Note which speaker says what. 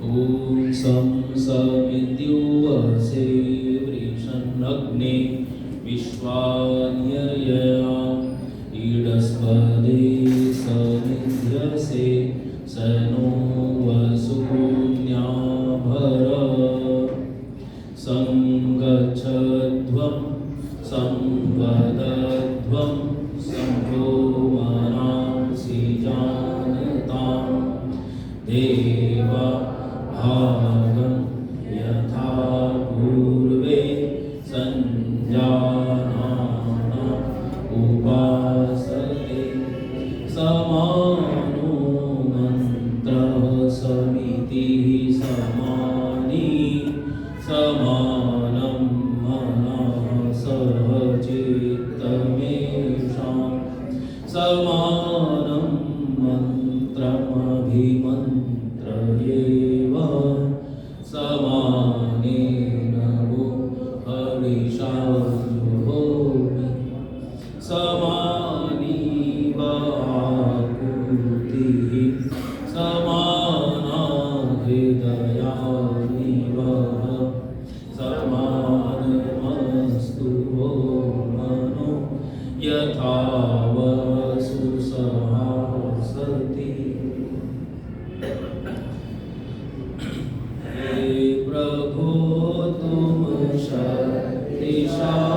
Speaker 1: ॐ सं समित्युवसे वृषन्नग्ने विश्वान्यया ईडस्पदे समिध्यसे स नो वसून्याभर संगच्छध्वं संवदध्वं संभो मनांसि जानतां देवा भागं यथा पूर्वे संजानाना उपासते समानो मन्त्रः समितिः समानी समानं मनः सहचित्तमेषां समानं मन्त्रमभिमन्त्रयेव समानेन वो हविषा जुहोमि समानी आकृतिः समाना हृदयानिवः समानमस्तु वो मनो यथा वसु सहासति। हे प्रभो तुम शक्तिशाली